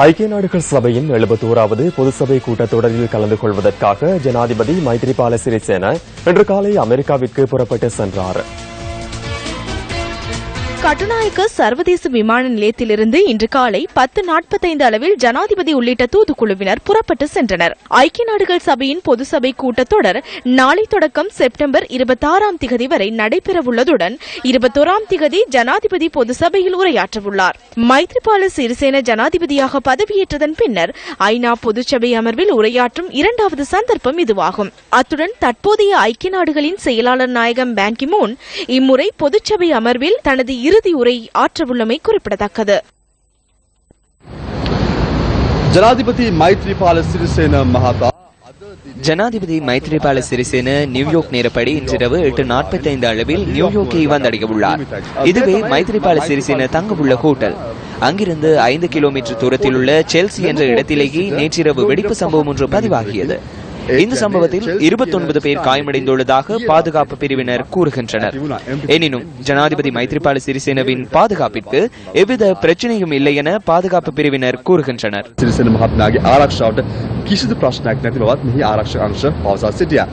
ஐக்கிய நாடுகள் சபையின் 71வது பொதுசபை கூட்டத்தொடரில் கலந்து கொள்வதற்காக ஜனாதிபதி மைத்ரிபால சிறிசேன இன்று காலை அமெரிக்காவிற்கு புறப்பட்டு சென்றார். கட்டுநாயக்க சர்வதேச விமான நிலையத்திலிருந்து இன்று காலை 10:45 அளவில் ஜனாதிபதி உள்ளிட்ட தூதுக்குழுவினர் புறப்பட்டு சென்றனர். ஐக்கிய நாடுகள் சபையின் பொதுசபை கூட்டத்தொடர் நாளை தொடக்கம் செப்டம்பர் 26ஆம் திகதி வரை நடைபெறவுள்ளதுடன் 21ஆம் திகதி ஜனாதிபதி பொதுசபையில் உரையாற்றவுள்ளார். மைத்ரிபால சிறிசேன ஜனாதிபதியாக பதவியேற்றதன் பின்னர் ஐநா பொதுச்சபை அமர்வில் உரையாற்றும் இரண்டாவது சந்தர்ப்பம் இதுவாகும். அத்துடன் தற்போதைய ஐக்கிய நாடுகளின் செயலாளர் நாயகம் பான் கி மூன் இம்முறை பொதுச்சபை அமர்வில் தனது இறுதி உரை ஆற்றவுள்ளமை குறிப்பிடத்தக்கது. ஜனாதிபதி மைத்ரிபால சிறிசேன மகாதா ஜனாதிபதி மைத்ரிபால சிறிசேன நியூயார்க் நேரப்படி இன்றிரவு 8:45 அளவில் நியூயார்க்கை வந்தடைய உள்ளார். இதுவே மைத்ரிபால சிறிசேன தங்கவுள்ள ஹோட்டல். அங்கிருந்து 5 கிலோமீட்டர் தூரத்தில் உள்ள செல்சி என்ற இடத்திலேயே நேற்றிரவு வெடிப்பு சம்பவம் ஒன்று பதிவாகியது. இந்த சம்பவத்தில் 29 பேர் காயமடைந்துள்ளதாக பாதுகாப்பு பிரிவினர் கூறுகின்றனர். எனினும் ஜனாதிபதி மைத்ரிபால சிறிசேனவின் பாதுகாப்பிற்கு எவ்வித பிரச்சனையும் இல்லை என பாதுகாப்பு பிரிவினர் கூறுகின்றனர். සිරිසේන මහත්මයාගේ ආරක්ෂාවට කිසිදු ප්‍රශ්නයක් නැති බවත් මෙහි ආරක්ෂක අංශ පවසා සිටියා.